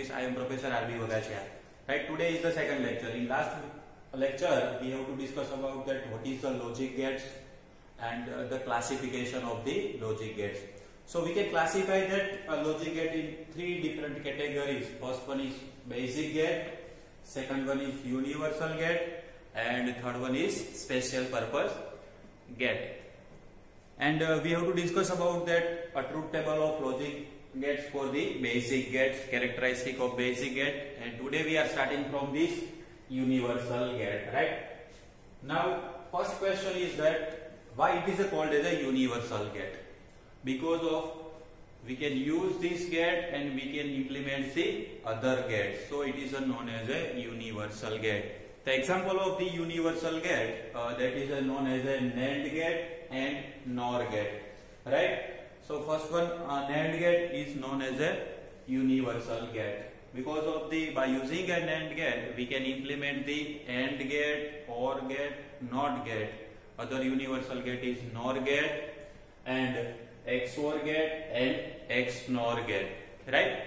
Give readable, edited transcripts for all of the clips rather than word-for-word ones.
English. I am Professor R.B. Bagachia. Right, today is the second lecture. In last lecture, we have to discuss about that what is the logic gates and the classification of the logic gates. So we can classify that logic gate in three different categories. First one is basic gate, second one is universal gate, and third one is special purpose gate. And we have to discuss about that a truth table of logic gates for the basic gates, characteristic of basic gate, and today we are starting from this universal gate, right? Now first question is that why it is called as a universal gate? Because of we can use this gate and we can implement the other gates, so it is known as a universal gate. The example of the universal gate that is known as a NAND gate and NOR gate, right? So first one, NAND gate is known as a universal gate because of by using a NAND gate we can implement the AND gate, OR gate, NOT gate. Other universal gate is NOR gate and XOR gate and XNOR gate, right?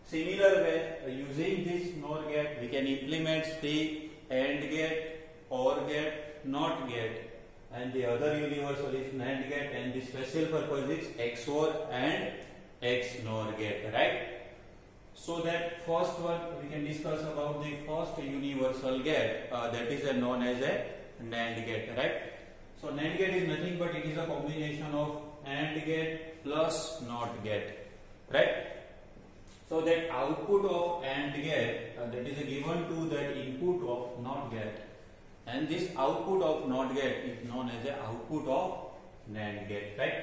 Similar way, using this NOR gate we can implement the AND gate, OR gate, NOT gate, and the other universal is NAND gate, and the special purpose is XOR and XNOR gate, right? So that first one we can discuss about the first universal gate that is known as a NAND gate, right? So NAND gate is nothing but it is a combination of AND gate plus NOT gate, right? So that output of AND gate that is given to that input of NOT gate, and this output of NOT gate is known as the output of NAND gate, right?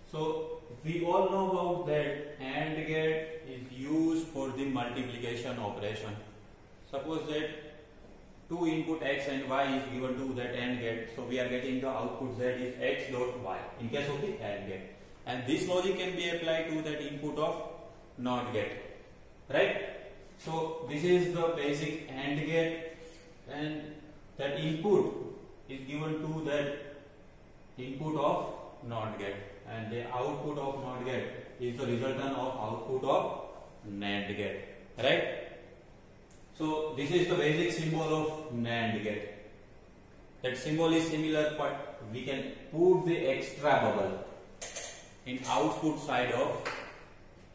So we all know about that AND gate is used for the multiplication operation. Suppose that two input x and y is given to that AND gate, so we are getting the output z is x dot y in case of the AND gate, and this logic can be applied to that input of NOT gate, right? So this is the basic AND gate, and that input is given to that input of NOT gate, and the output of NOT gate is the resultant of output of NAND gate, right? So this is the basic symbol of NAND gate. That symbol is similar, but we can put the extra bubble in output side of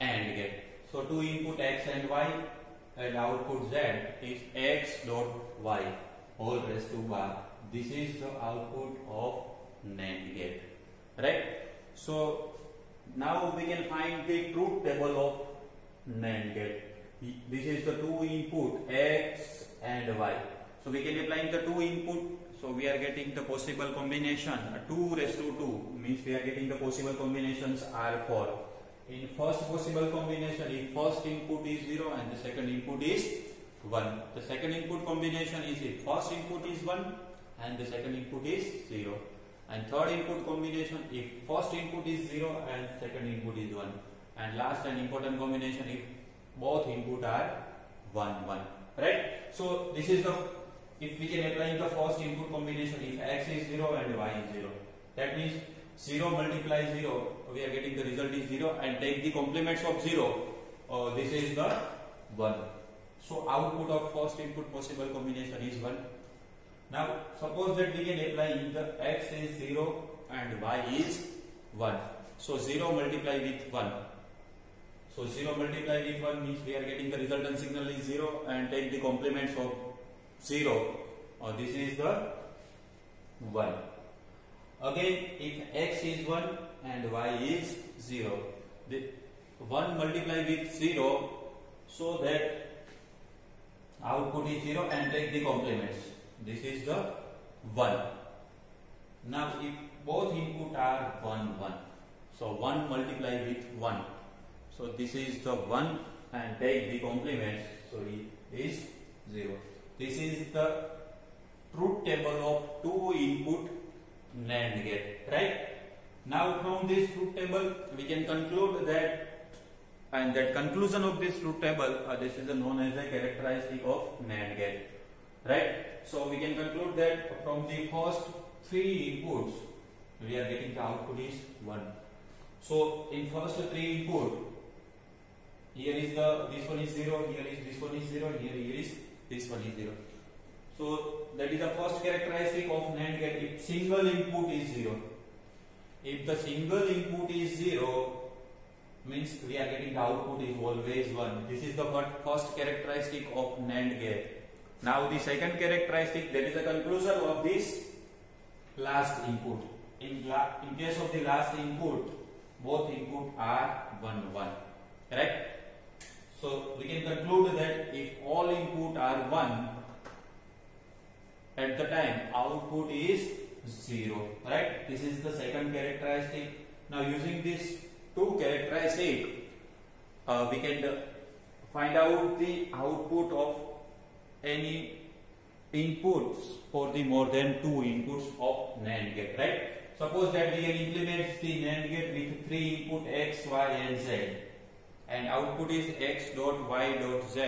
AND gate. So two input x and y, and output z is x dot y whole raised to bar. This is the output of NAND gate, right? So now we can find the truth table of NAND gate. This is the two input x and y. So we can apply the two input. So we are getting the possible combination 2 raised to 2 means we are getting the possible combinations are 4. In first possible combination, if first input is 0 and the second input is 1. The second input combination is if first input is 1 and the second input is 0. And third input combination if first input is 0 and second input is 1. And last and important combination if both input are 1, 1. Right? So this is the, if we can apply the first input combination if x is 0 and y is 0. That means 0 multiply 0, we are getting the result is 0, and take the complements of 0, this is the 1. So output of first input possible combination is 1. Now suppose that we can apply in the x is 0 and y is 1. So 0 multiply with 1. So 0 multiply with 1 means we are getting the resultant signal is 0, and take the complements of 0, this is the 1. Again, if x is 1 and y is 0, the 1 multiply with 0, so that output is 0 and take the complements. This is the 1. Now if both input are 1, 1, so 1 multiply with 1. So this is the 1 and take the complements, so it is 0. This is the truth table of two input NAND gate, right? Now from this truth table we can conclude that, and that conclusion of this truth table this is known as a characteristic of NAND gate, right? So we can conclude that from the first three inputs we are getting the output is 1. So in first three input Here is this one is 0, here is this one is 0, here is this one is 0. So that is the first characteristic of NAND gate. If single input is 0, if the single input is 0, means we are getting the output is always 1. This is the first characteristic of NAND gate. Now the second characteristic, that is the conclusion of this last input. In case of the last input, both input are 1 1. Correct? So we can conclude that if all input are 1, at the time output is 0. Right? This is the second characteristic. Now using this two characteristic, we can find out the output of any inputs for the more than 2 inputs of NAND gate. Right? Suppose that we can implement the NAND gate with 3 input x, y and z, and output is x dot y dot z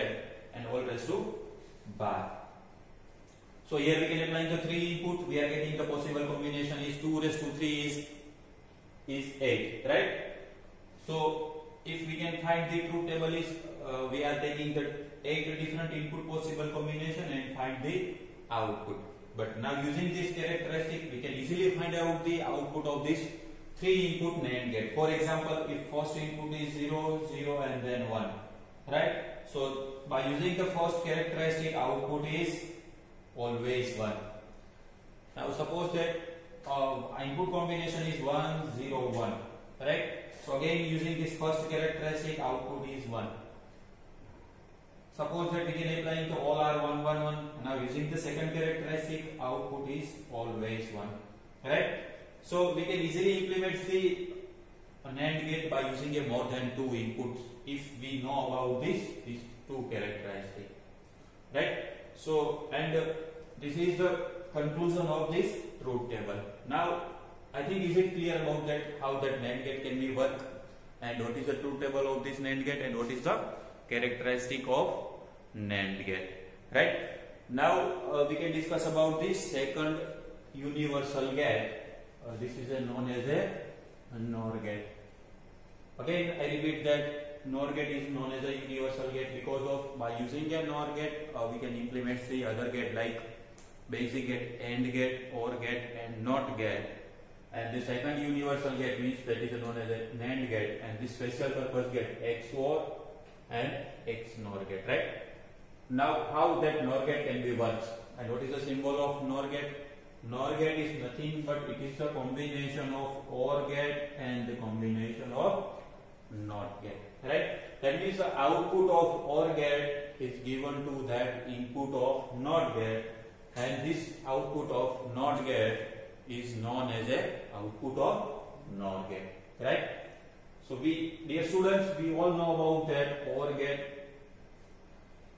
and all raised to bar. So here we can apply the 3 input. We are getting the possible combination is 2 raised to 3 is 8. Right? So if we can find the truth table is we are taking the 8 different input possible combination and find the output. But now using this characteristic, we can easily find out the output of this 3 input NAND gate. For example, if first input is 0, 0 and then 1. Right? So by using the first characteristic, output is always 1. Now suppose that input combination is 1, 0, 1. Right? So again using this first characteristic, output is 1. Suppose that we can apply to all are 1, 1, 1. Now using the second characteristic, output is always 1. Right? So we can easily implement the NAND gate by using a more than 2 inputs if we know about these two characteristics. Right? So and this is the conclusion of this truth table. Now I think is it clear about that how that NAND gate can be work, and what is the truth table of this NAND gate, and what is the characteristic of NAND gate. Right? Now we can discuss about this second universal gate. This is known as a NOR gate. Again I repeat that NOR gate is known as a universal gate because of by using a NOR gate we can implement the other gate like basic gate, AND gate, OR gate and NOT gate. And the second universal gate means that is known as a NAND gate, and this special purpose gate XOR and XNOR gate. Right? Now how that NOR gate can be worked, and what is the symbol of NOR gate? NOR gate is nothing but it is the combination of OR gate and the combination of NOT gate. Right? That means the output of OR gate is given to that input of NOT gate, and this output of NOT gate is known as a output of NOR gate. Right? So we, dear students, we all know about that OR gate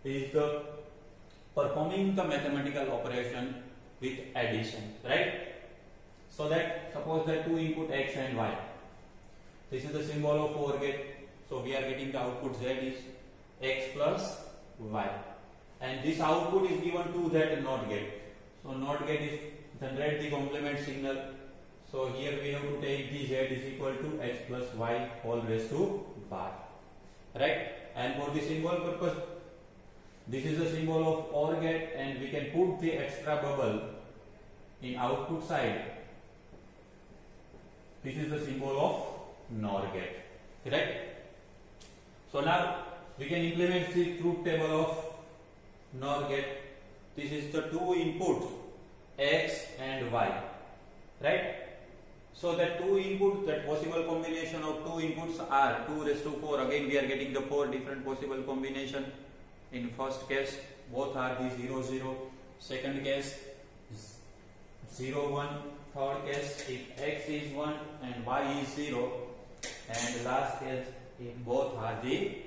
is the performing the mathematical operation with addition. Right? So that suppose that 2 input x and y. This is the symbol of OR gate. So we are getting the output z is x plus y, and this output is given to that NOT gate. So NOT gate is generate the complement signal. So here we have to take the z is equal to x plus y all raised to bar. Right? And for the symbol purpose, this is the symbol of OR gate, and we can put the extra bubble in output side. This is the symbol of NOR gate. Correct? So now we can implement the truth table of NOR gate. This is the 2 inputs x and y. Right? So that 2 inputs, that possible combination of 2 inputs are 2 raised to 4. Again we are getting the 4 different possible combination. In first case both are the 0 0. Second case 0 1. Third case if x is 1 and y is 0. And last case if both are the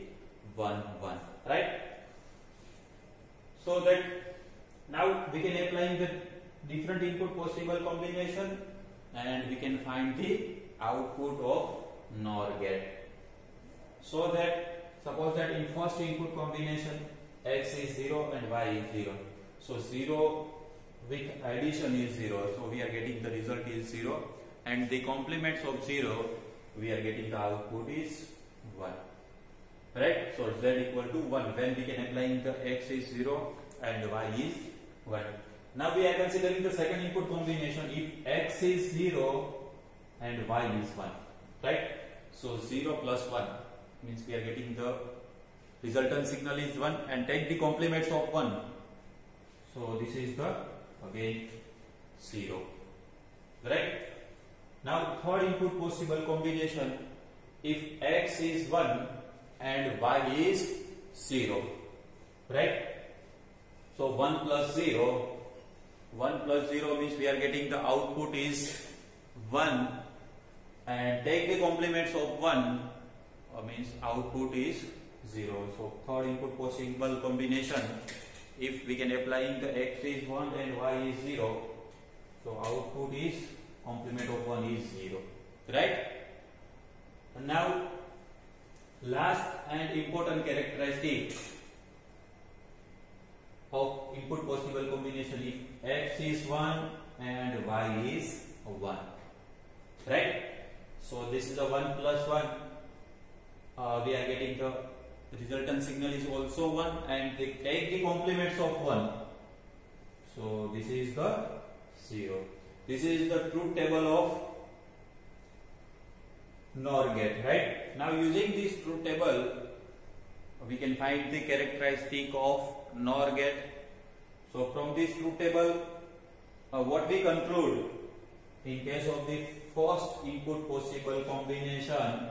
1 1. Right? So that now we can apply the different input possible combination, and we can find the output of NOR gate. So that suppose that in first input combination x is 0 and y is 0. So 0 with addition is 0. So we are getting the result is 0, and the complements of 0 we are getting the output is 1. right? So z equal to 1. When we can apply the x is 0 and y is 1. Now we are considering the second input combination. If x is 0 and y is 1, right? So 0 plus 1 means we are getting the resultant signal is 1, and take the complements of 1. So this is the again 0, right? Now third input possible combination, if x is 1 and y is 0, right? So 1 plus 0 means we are getting the output is 1, and take the complements of 1 means output is 0. So third input possible combination, if we can apply in the x is 1 and y is 0, so output is complement of 1 is 0, right? And now last and important characteristic of input possible combination, if x is 1 and y is 1, right? So this is a 1 plus 1, we are getting the resultant signal is also 1, and they take the complements of 1, so this is the 0. This is the truth table of NOR gate, right? Now using this truth table, we can find the characteristic of NOR gate. So from this truth table, what we conclude, in case of the first input possible combination,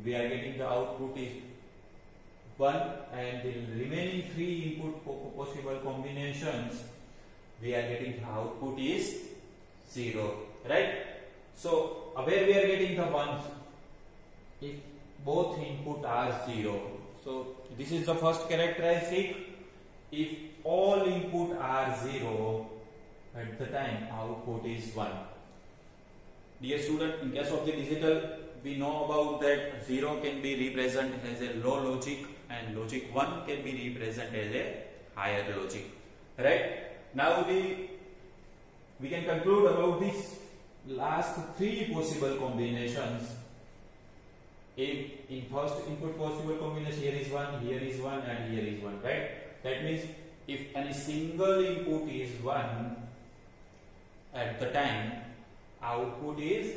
we are getting the output is 1, and the remaining 3 input possible combinations, we are getting the output is 0, right? So where we are getting the ones, if both input are 0. So this is the first characteristic. If all input are 0, at the time output is 1. Dear student, in case of the digital, we know about that 0 can be represented as a low logic and logic 1 can be represented as a higher logic, right? Now we can conclude about this last 3 possible combinations. In first input possible combination, here is 1, here is 1, and here is 1, right? That means if any single input is 1, at the time output is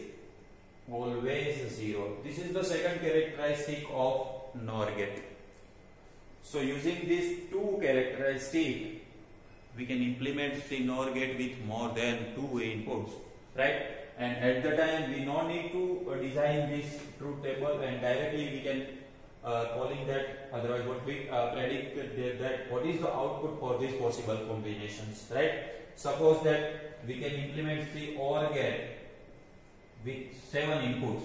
always 0. This is the second characteristic of NOR gate. So using these 2 characteristics, we can implement the NOR gate with more than 2 inputs, right? And at the time we no need to design this truth table, and directly we can calling that, otherwise what we predict that what is the output for these possible combinations, right? Suppose that we can implement the OR gate with 7 inputs.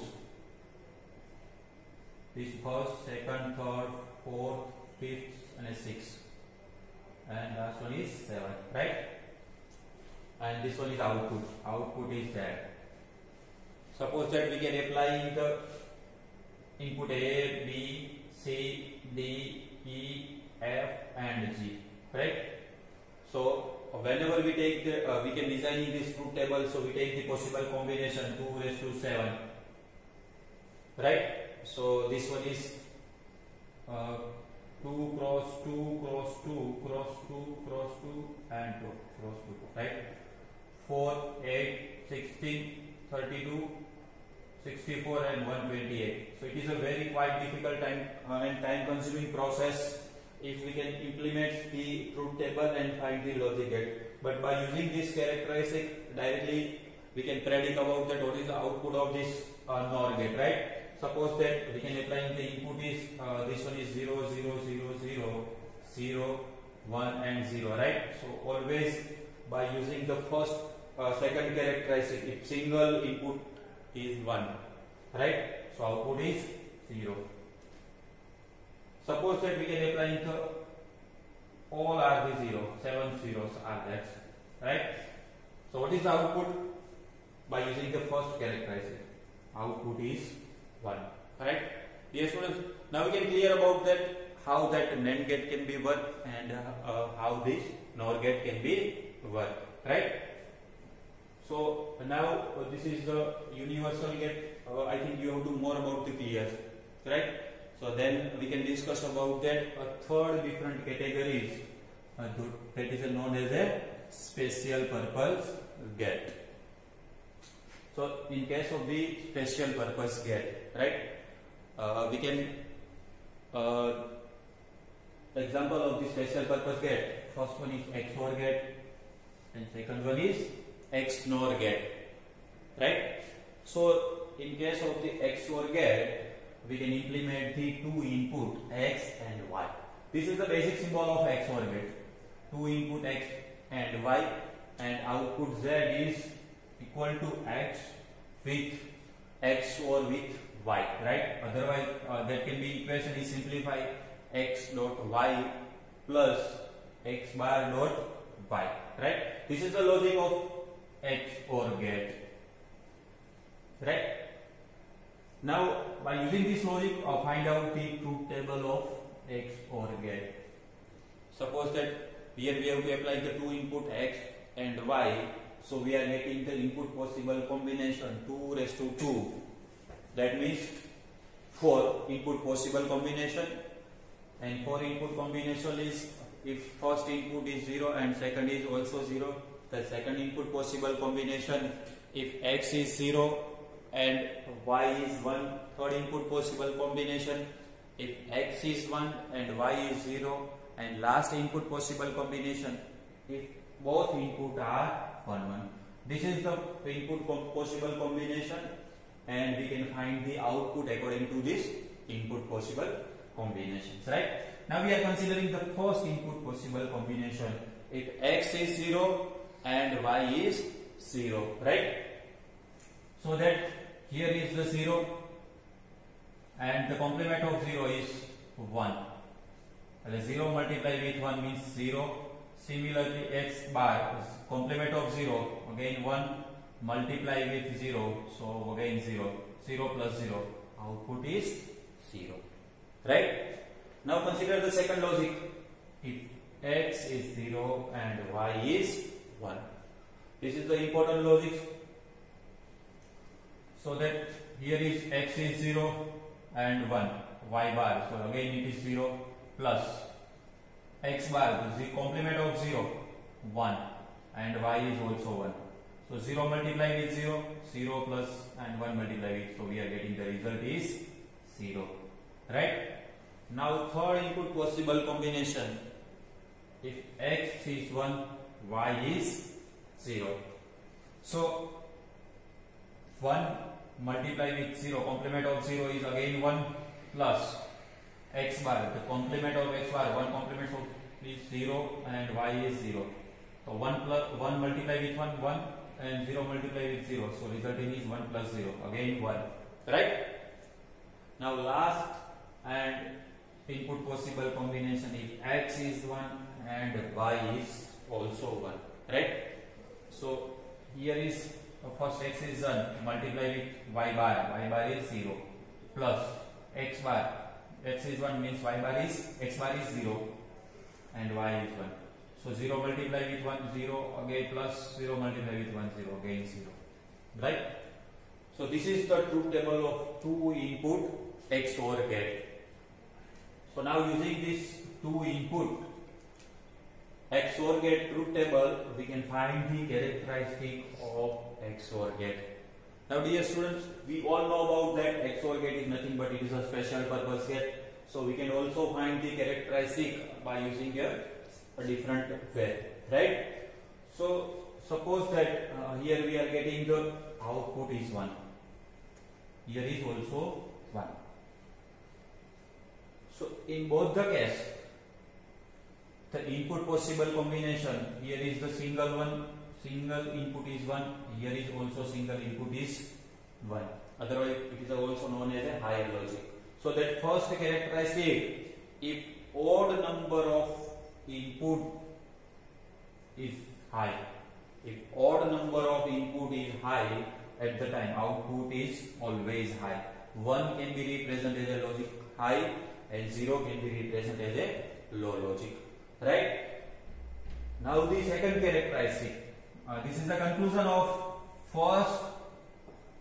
This first, second, third, fourth, fifth, and 6th, and last one is 7, right? And this one is output. Output is that. Suppose that we can apply the input A, B, C, D, E, F, and G, right? So whenever we take the, we can design in this truth table. So we take the possible combination 2 raised to 7, right? So this one is 2 cross 2 cross 2 cross 2 cross 2 and 2 cross 2, right? 4, 8, 16, 32, 64 and 128. So it is a very quite difficult time and time consuming process if we can implement the truth table and find the logic gate. But by using this characteristic, directly we can predict about that what is the output of this NOR gate, right? Suppose that we can apply the input is this one is 0, 0, 0, 0, 0, 1 and 0, right? So always by using the first second characteristic, if single input is 1, right? So output is 0. Suppose that we can apply the all are the 0, 7 zeros are that, right? So what is the output? By using the first characteristic, output is 1, right? Dear students, now we can clear about that how that NAND gate can be work and how this NOR gate can be work, right? So now this is the universal gate. I think you have to more about the clear, right? So then we can discuss about that a third different categories that is known as a special purpose gate. So in case of the special purpose gate, right, we can example of the special purpose gate. First one is XOR gate and second one is XNOR gate, right? So in case of the XOR gate, we can implement the two input X and Y. This is the basic symbol of XOR gate. Two input X and Y, and output Z is equal to X with X or with Y, right? Otherwise, that can be equation is simplified X dot Y plus X bar dot Y, right? This is the logic of XOR gate, right? Now, by using this logic, find out the truth table of XOR gate. Suppose that here we have to apply the two input X and Y, so we are getting the input possible combination 2 raised to 2. That means 4 input possible combination, and 4 input combination is if first input is 0 and second is also 0, the second input possible combination if X is 0 and Y is 1, third input possible combination if X is 1 and Y is 0, and last input possible combination if both input are 1. This is the input possible combination, and we can find the output according to this input possible combinations, right? Now we are considering the first input possible combination if X is 0 and Y is 0, right? So that here is the 0 and the complement of 0 is 1. And 0 multiplied with 1 means 0. Similarly, X bar is complement of 0, again 1 multiply with 0, so again 0. 0 plus 0, output is 0, right? Now consider the second logic. If X is 0 and Y is 1. This is the important logic. So that here is X is 0 and 1, Y bar, so again it is 0 plus X bar, the complement of 0, 1, and Y is also 1. So 0 multiply with 0, 0 plus and 1 multiply with, so we are getting the result is 0, right? Now third input possible combination, if X is 1, Y is 0. So 1 multiply with 0, complement of 0 is again 1 plus X bar, the complement of X bar, 1 complement of is 0 and Y is 0. So 1 plus 1 multiply with 1, 1 and 0 multiply with 0. So resulting is 1 plus 0, again 1, right? Now last and input possible combination if X is 1 and Y is also 1, right? So here is first X is 1, multiply with Y bar is 0 plus X bar, X is 1 means Y bar is, X bar is 0 and Y is 1. So 0 multiply with 1, 0, again plus 0 multiply with 1, 0, again 0, right? So this is the truth table of two input XOR gate. So now using this two input XOR gate truth table, we can find the characteristic of XOR gate. Now dear students, we all know about that XOR gate is nothing but it is a special purpose gate. So we can also find the characteristic by using a different way, right? So suppose that here we are getting the output is 1. Here is also 1. So in both the case, the input possible combination, here is the single one, single input is 1, here is also single input is 1. Otherwise it is also known as a higher logic. So that first characteristic, if odd number of input is high, if odd number of input is high, at the time output is always high. 1 can be represented as a logic high and 0 can be represented as a low logic, right? Now the second characteristic, this is the conclusion of first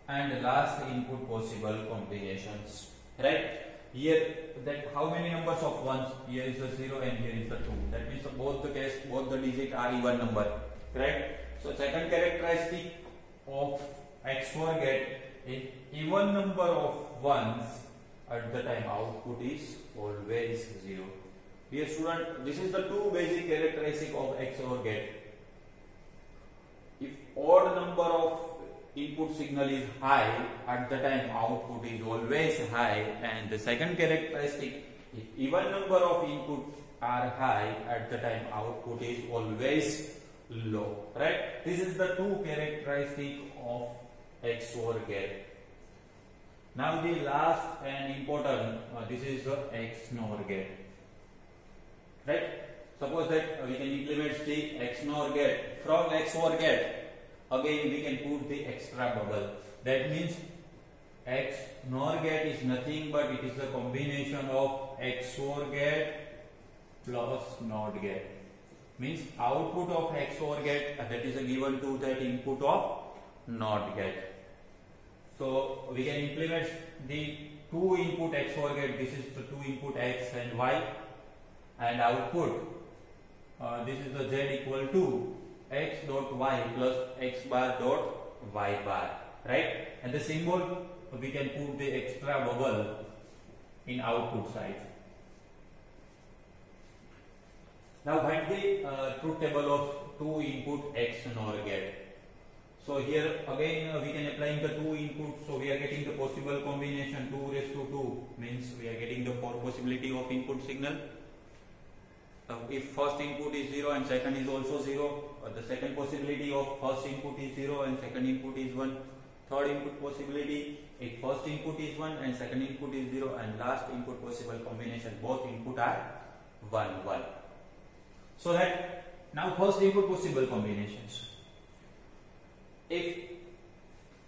and last input possible combinations, right? here that how many numbers of ones? Here is the 0 and here is the 2. That means both the case, both the digit are even number, correct? So second characteristic of XOR gate is even number of ones at the time output is always 0. Dear student, this is the two basic characteristic of XOR gate. If odd number of input signal is high, at the time output is always high, and the second characteristic, if even number of inputs are high, at the time output is always low, right? This is the two characteristic of XOR gate. Now the last and important, this is the XNOR gate, right? Suppose that we can implement the XNOR gate. From XOR gate, again we can put the extra bubble. That means XNOR gate is nothing but it is a combination of XOR gate plus NOT gate. Means output of XOR gate that is given to that input of NOT gate. So we can implement the two input XOR gate. This is the two input X and Y, and output this is the Z equal to X dot Y plus X bar dot Y bar, right? And the symbol we can put the extra bubble in output side. Now find the truth table of two input XNOR gate. So here again we can apply the two inputs. So we are getting the possible combination 2 raised to 2 means we are getting the four possibility of input signal. If first input is 0 and second is also 0, the second possibility of first input is 0 and second input is 1. Third input possibility, if first input is 1 and second input is 0, and last input possible combination, both input are 1, 1. So that now first input possible combinations. If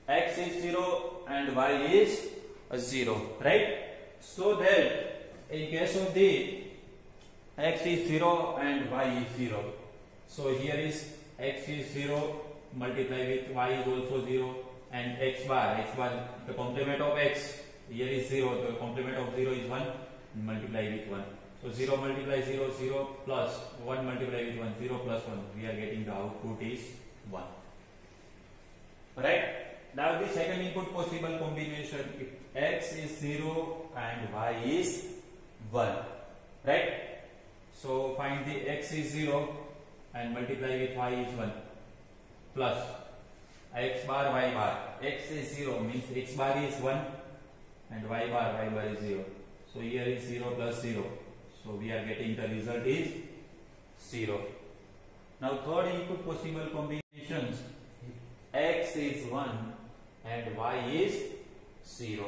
X is 0 and Y is 0, right? So that in case of the X is 0 and Y is 0. So here is X is 0 multiply with Y is also 0, and X bar, the complement of X here is 0, the complement of 0 is 1, multiply with 1. So 0 multiply 0, 0 plus 1 multiply with 1, 0 plus 1, we are getting the output is 1. Right? Now the second input possible combination, if X is 0 and Y is 1, right? So find the X is 0 and multiply with Y is 1 plus X bar Y bar. X is 0 means X bar is 1 and Y bar is 0. So here is 0 plus 0. So we are getting the result is 0. Now third input possible combinations, X is 1 and Y is 0.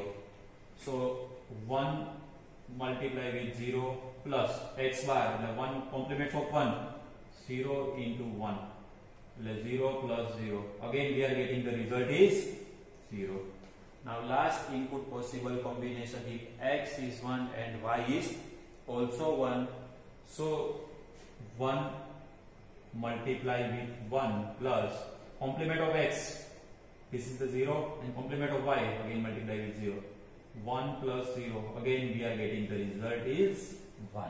So 1 multiply with 0 plus X bar, the 1 complement of 1, 0 into 1 plus 0 plus 0. Again we are getting the result is 0. Now last input possible combination, if X is 1 and Y is also 1, so 1 multiply with 1 plus complement of X, this is the 0, and complement of Y, again multiply with 0. 1 plus 0, again we are getting the result is 1.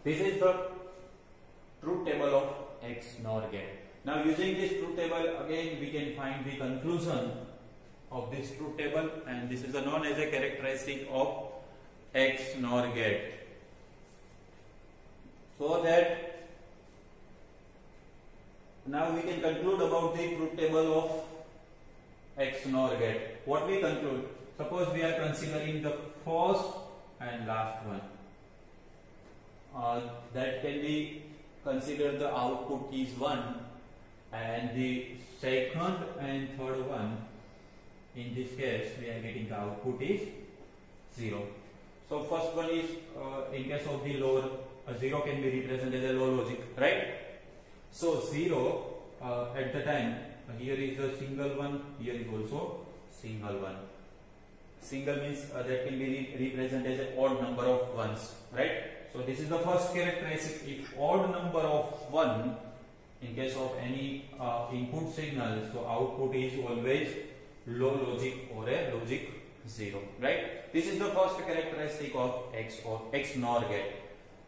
This is the truth table of XNOR gate. Now using this truth table, again we can find the conclusion of this truth table, and this is known as a characteristic of XNOR gate. So that now we can conclude about the truth table of XNOR gate. What we conclude? Suppose we are considering the first and last one. That can be considered the output is 1, and the second and third one, in this case we are getting the output is 0. So first one is in case of the lower, 0 can be represented as a low logic, right? So 0 at the time, here is a single one, here is also single one. Single means that can be represented as an odd number of ones, right? So this is the first characteristic. If odd number of 1 in case of any input signal, so output is always low logic or a logic 0, right? This is the first characteristic of X or X NOR gate.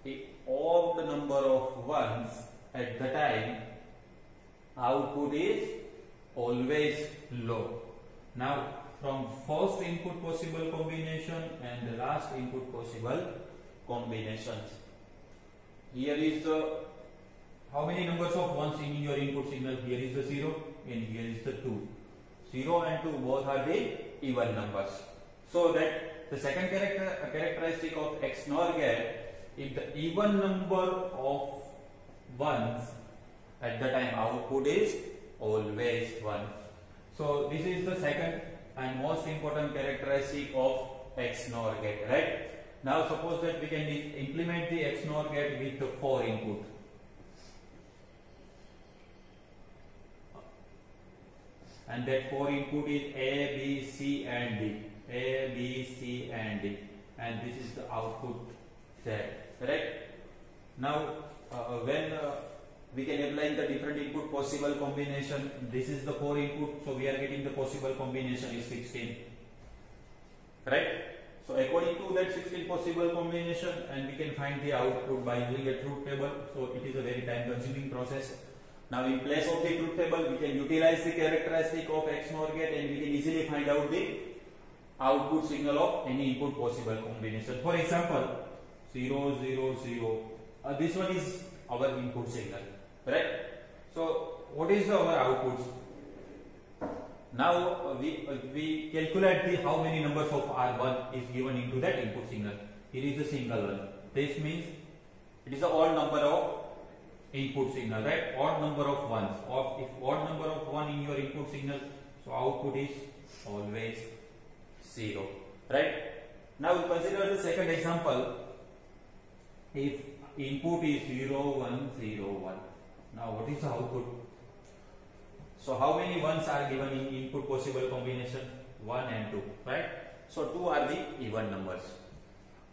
If all the number of ones at the time, output is always low. Now, from first input possible combination and the last input possible combinations, here is the how many numbers of ones in your input signal? Here is the 0 and here is the 2. 0 and 2 both are the even numbers. So that the second characteristic of X NOR gate, if the even number of ones at the time, output is always 1. So this is the second and most important characteristic of X NOR gate, right? Now suppose that we can implement the X NOR gate with the 4 input. And that 4 input is A, B, C and D. A, B, C and D. And this is the output set, correct? Now when we can apply the different input possible combination, this is the 4 input, so we are getting the possible combination is 16, right? So according to that 16 possible combination, and we can find the output by using a truth table, so it is a very time consuming process. Now in place of the truth table, we can utilize the characteristic of X NOR gate and we can easily find out the output signal of any input possible combination. For example, 0, 0, 0. This one is our input signal, right? So what is our outputs? Now we calculate the how many numbers of R1 is given into that input signal. Here is the single one. This means it is the odd number of input signal, right? Odd number of ones. Or if odd number of 1 in your input signal, so output is always 0, right? Now consider the second example. If input is 0, 1, 0, 1. Now what is the output? So how many ones are given in input possible combination? 1 and 2, right? So 2 are the even numbers.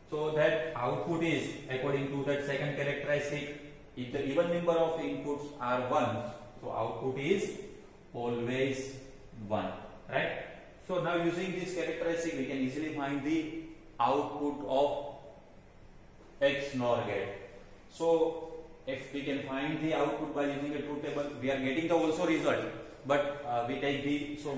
So that output is, according to that second characteristic, if the even number of inputs are 1, so output is always 1, right? So now using this characteristic, we can easily find the output of X NOR gate. So if we can find the output by using a truth table, we are getting the also result, but we take the so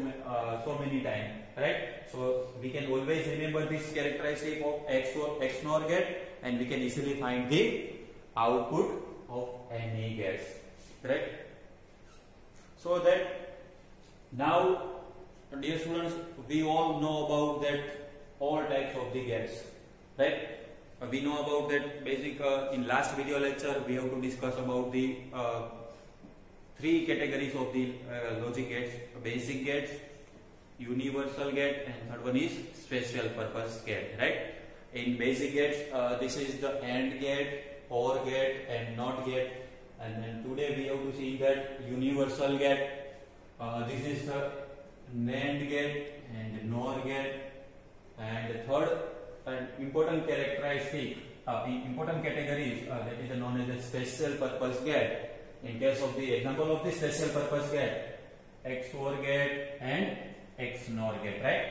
many time, right? So we can always remember this characteristic of X NOR gate, and we can easily find the output of any gates, correct? So that now, dear students, we all know about that all types of the gates, right? We know about that basic. In last video lecture, we have to discuss about the 3 categories of the logic gates: basic gates, universal gate, and third one is special purpose gate, right? In basic gates, this is the AND gate, OR gate, and NOT gate. And then today we have to see that universal gate. This is the NAND gate and NOR gate. And the third important characteristic, important categories, that is known as the special purpose gate. In case of the example of the special purpose gate, XOR gate and XNOR gate, right?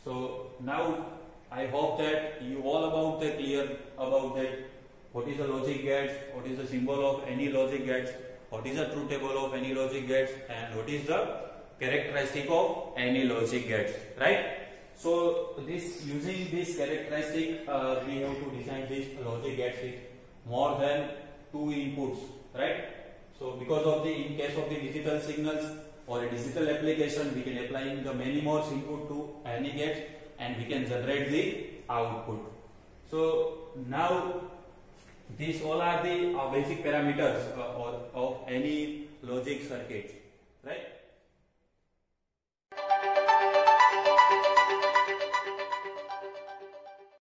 So now I hope that you all about the clear about that. What is the logic gates? What is the symbol of any logic gates? What is the truth table of any logic gates? And what is the characteristic of any logic gates? Right? So using this characteristic, we have to design this logic gates with more than 2 inputs. Right? So because of the in case of the digital signals or a digital application, we can apply the many more input to any gate and we can generate the output. So now these all are the basic parameters of any logic circuit.